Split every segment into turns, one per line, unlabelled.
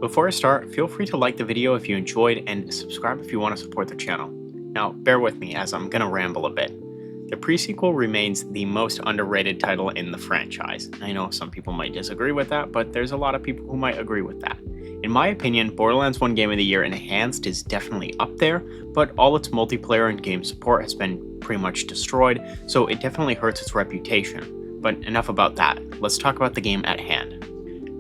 Before I start, feel free to like the video if you enjoyed and subscribe if you want to support the channel. Now, bear with me as I'm gonna ramble a bit. The prequel remains the most underrated title in the franchise. I know some people might disagree with that, but there's a lot of people who might agree with that. In my opinion, Borderlands 1 Game of the Year Enhanced is definitely up there, but all its multiplayer and game support has been pretty much destroyed, so it definitely hurts its reputation. But enough about that, let's talk about the game at hand.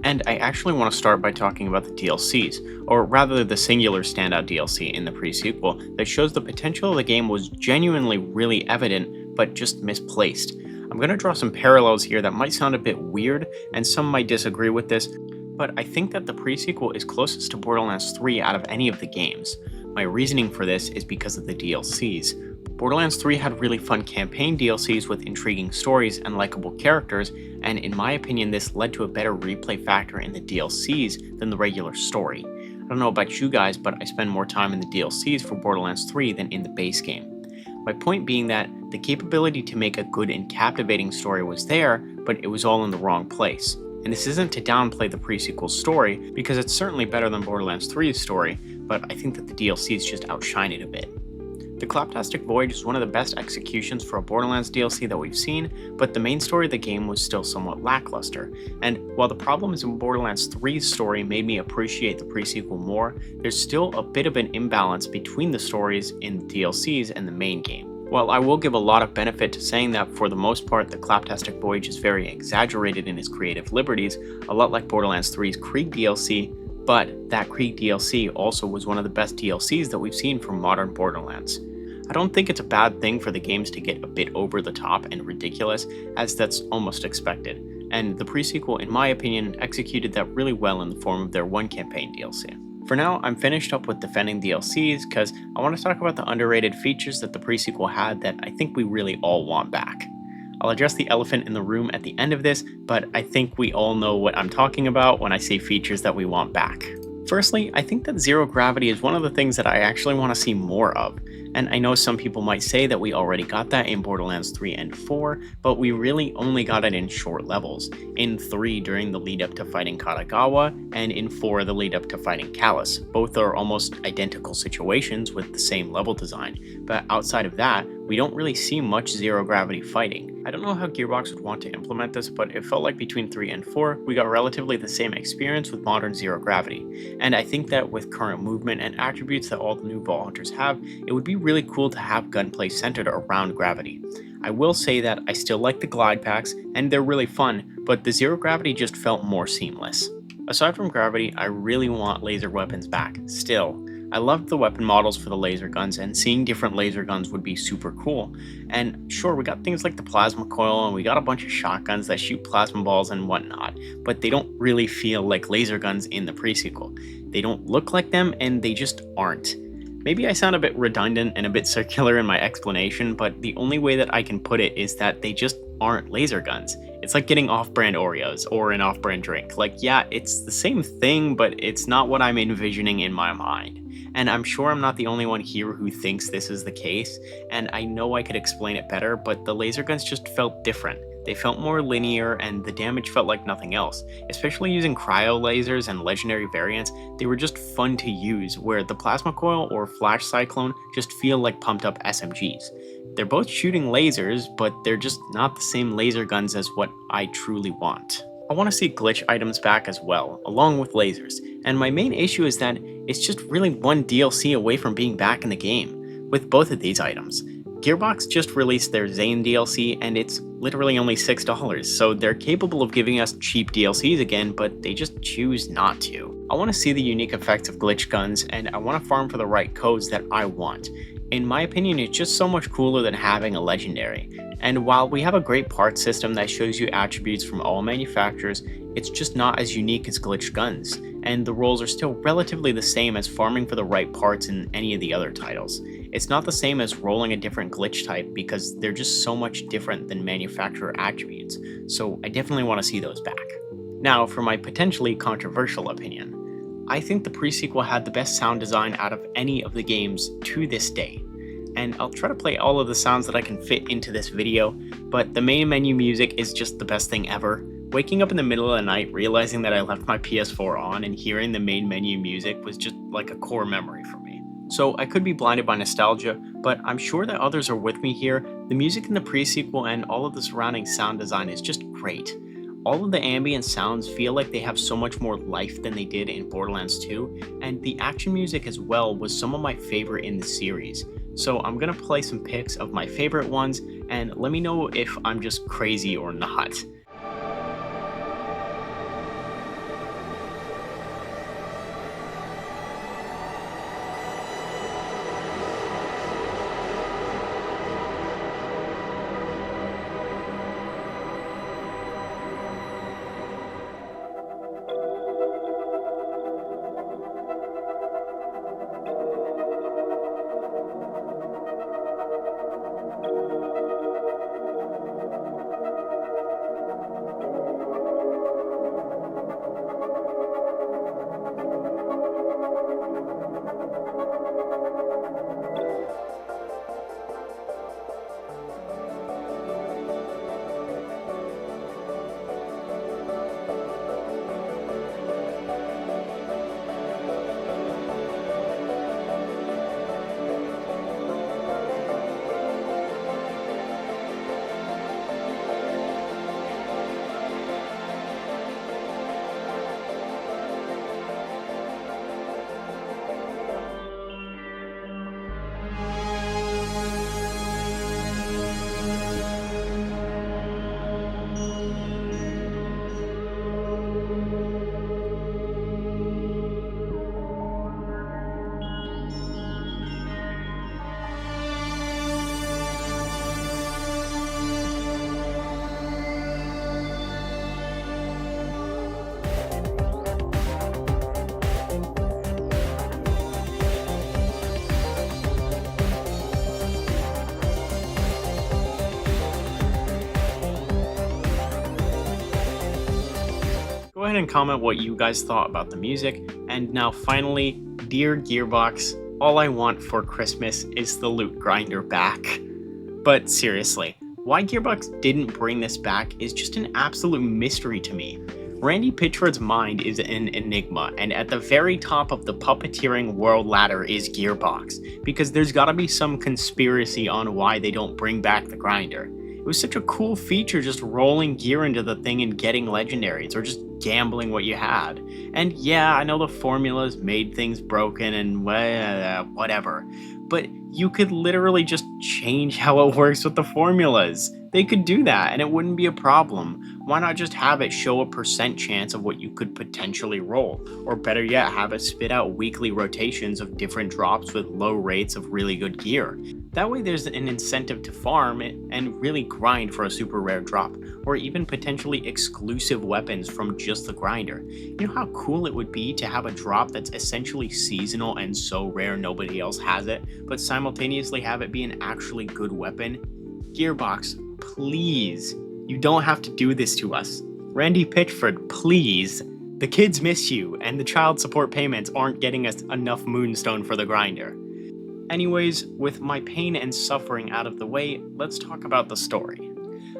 And I actually want to start by talking about the DLCs, or rather the singular standout DLC in the pre-sequel that shows the potential of the game was genuinely really evident, but just misplaced. I'm going to draw some parallels here that might sound a bit weird, and some might disagree with this, but I think that the pre-sequel is closest to Borderlands 3 out of any of the games. My reasoning for this is because of the DLCs. Borderlands 3 had really fun campaign DLCs with intriguing stories and likable characters, and in my opinion this led to a better replay factor in the DLCs than the regular story. I don't know about you guys, but I spend more time in the DLCs for Borderlands 3 than in the base game. My point being that the capability to make a good and captivating story was there, but it was all in the wrong place. And this isn't to downplay the pre-sequel story, because it's certainly better than Borderlands 3's story, but I think that the DLCs just outshine it a bit. The Claptastic Voyage is one of the best executions for a Borderlands DLC that we've seen, but the main story of the game was still somewhat lackluster, and while the problems in Borderlands 3's story made me appreciate the pre-sequel more, there's still a bit of an imbalance between the stories in the DLCs and the main game. While I will give a lot of benefit to saying that for the most part the Claptastic Voyage is very exaggerated in its creative liberties, a lot like Borderlands 3's Krieg DLC, but that Krieg DLC also was one of the best DLCs that we've seen from modern Borderlands. I don't think it's a bad thing for the games to get a bit over the top and ridiculous, as that's almost expected, and the pre-sequel, in my opinion, executed that really well in the form of their one campaign DLC. For now, I'm finished up with defending DLCs because I want to talk about the underrated features that the pre-sequel had that I think we really all want back. I'll address the elephant in the room at the end of this, but I think we all know what I'm talking about when I say features that we want back. Firstly, I think that zero gravity is one of the things that I actually want to see more of, and I know some people might say that we already got that in Borderlands 3 and 4, but we really only got it in short levels. In 3 during the lead up to fighting Katagawa, and in 4 the lead up to fighting Callus. Both are almost identical situations with the same level design, but outside of that, we don't really see much zero gravity fighting. I don't know how Gearbox would want to implement this, but it felt like between 3 and 4, we got relatively the same experience with modern zero gravity. And I think that with current movement and attributes that all the new Vault Hunters have, it would be really cool to have gunplay centered around gravity. I will say that I still like the glide packs, and they're really fun, but the zero gravity just felt more seamless. Aside from gravity, I really want laser weapons back, still. I loved the weapon models for the laser guns, and seeing different laser guns would be super cool. And sure, we got things like the plasma coil, and we got a bunch of shotguns that shoot plasma balls and whatnot, but they don't really feel like laser guns in the pre-sequel. They don't look like them, and they just aren't. Maybe I sound a bit redundant and a bit circular in my explanation, but the only way that I can put it is that they just aren't laser guns. It's like getting off-brand Oreos or an off-brand drink. Like, yeah, it's the same thing, but it's not what I'm envisioning in my mind. And I'm sure I'm not the only one here who thinks this is the case, and I know I could explain it better, but the laser guns just felt different. They felt more linear, and the damage felt like nothing else. Especially using cryo lasers and legendary variants, they were just fun to use, where the plasma coil or flash cyclone just feel like pumped up SMGs. They're both shooting lasers, but they're just not the same laser guns as what I truly want. I want to see glitch items back as well, along with lasers, and my main issue is that it's just really one DLC away from being back in the game, with both of these items. Gearbox just released their Zane DLC, and it's literally only $6, so they're capable of giving us cheap DLCs again, but they just choose not to. I want to see the unique effects of glitch guns, and I want to farm for the right codes that I want. In my opinion, it's just so much cooler than having a legendary. And while we have a great parts system that shows you attributes from all manufacturers, it's just not as unique as glitched guns, and the roles are still relatively the same as farming for the right parts in any of the other titles. It's not the same as rolling a different glitch type because they're just so much different than manufacturer attributes, so I definitely want to see those back. Now for my potentially controversial opinion. I think the pre-sequel had the best sound design out of any of the games to this day. And I'll try to play all of the sounds that I can fit into this video, but the main menu music is just the best thing ever. Waking up in the middle of the night, realizing that I left my PS4 on, and hearing the main menu music was just like a core memory for me. So I could be blinded by nostalgia, but I'm sure that others are with me here. The music in the pre-sequel and all of the surrounding sound design is just great. All of the ambient sounds feel like they have so much more life than they did in Borderlands 2, and the action music as well was some of my favorite in the series. So I'm gonna play some picks of my favorite ones, and let me know if I'm just crazy or not. Go ahead and comment what you guys thought about the music. And now finally, dear Gearbox, all I want for Christmas is the loot grinder back. But seriously, why Gearbox didn't bring this back is just an absolute mystery to me. Randy Pitchford's mind is an enigma, and at the very top of the puppeteering world ladder is Gearbox, because there's gotta be some conspiracy on why they don't bring back the grinder. It was such a cool feature, just rolling gear into the thing and getting legendaries, or just gambling what you had. And yeah, I know the formulas made things broken and whatever, but you could literally just change how it works with the formulas. They could do that and it wouldn't be a problem. Why not just have it show a percent chance of what you could potentially roll? Or better yet, have it spit out weekly rotations of different drops with low rates of really good gear. That way there's an incentive to farm and really grind for a super rare drop, or even potentially exclusive weapons from just the grinder. You know how cool it would be to have a drop that's essentially seasonal and so rare nobody else has it, but simultaneously have it be an actually good weapon? Gearbox, please. You don't have to do this to us. Randy Pitchford, please. The kids miss you, and the child support payments aren't getting us enough Moonstone for the grinder. Anyways, with my pain and suffering out of the way, let's talk about the story.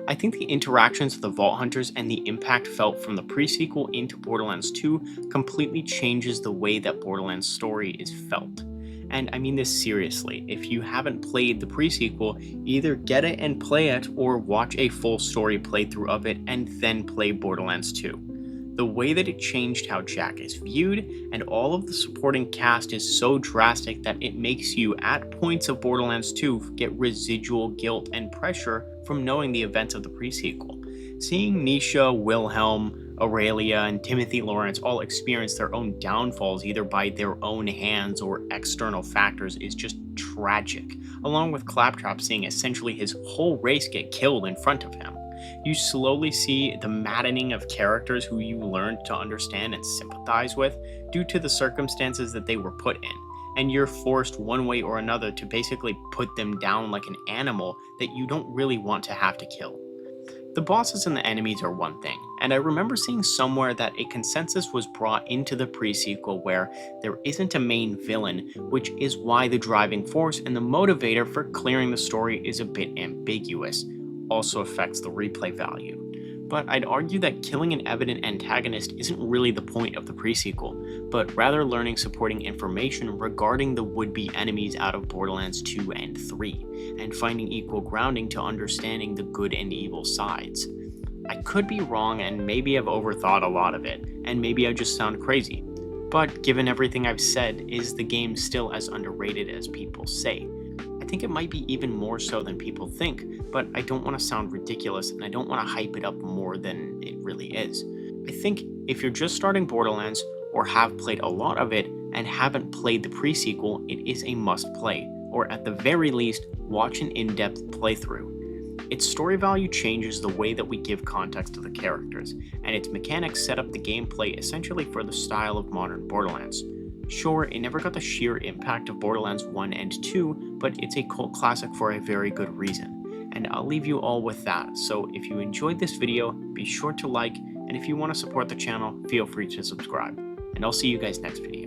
I think the interactions with the Vault Hunters and the impact felt from the pre-sequel into Borderlands 2 completely changes the way that Borderlands story is felt. And I mean this seriously, if you haven't played the pre-sequel, either get it and play it, or watch a full story playthrough of it and then play Borderlands 2. The way that it changed how Jack is viewed and all of the supporting cast is so drastic that it makes you, at points of Borderlands 2, get residual guilt and pressure from knowing the events of the pre-sequel. Seeing Nisha, Wilhelm, Aurelia, and Timothy Lawrence all experience their own downfalls either by their own hands or external factors is just tragic, along with Claptrap seeing essentially his whole race get killed in front of him. You slowly see the maddening of characters who you learn to understand and sympathize with due to the circumstances that they were put in, and you're forced one way or another to basically put them down like an animal that you don't really want to have to kill. The bosses and the enemies are one thing, and I remember seeing somewhere that a consensus was brought into the pre-sequel where there isn't a main villain, which is why the driving force and the motivator for clearing the story is a bit ambiguous, also affects the replay value. But I'd argue that killing an evident antagonist isn't really the point of the prequel, but rather learning supporting information regarding the would-be enemies out of Borderlands 2 and 3, and finding equal grounding to understanding the good and evil sides. I could be wrong, and maybe I've overthought a lot of it, and maybe I just sound crazy. But given everything I've said, is the game still as underrated as people say? I think it might be even more so than people think, but I don't want to sound ridiculous and I don't want to hype it up more than it really is. I think if you're just starting Borderlands or have played a lot of it and haven't played the pre-sequel, it is a must play, or at the very least, watch an in-depth playthrough. Its story value changes the way that we give context to the characters, and its mechanics set up the gameplay essentially for the style of modern Borderlands. Sure, it never got the sheer impact of Borderlands 1 and 2, but it's a cult classic for a very good reason. And I'll leave you all with that, so if you enjoyed this video, be sure to like, and if you want to support the channel, feel free to subscribe. And I'll see you guys next video.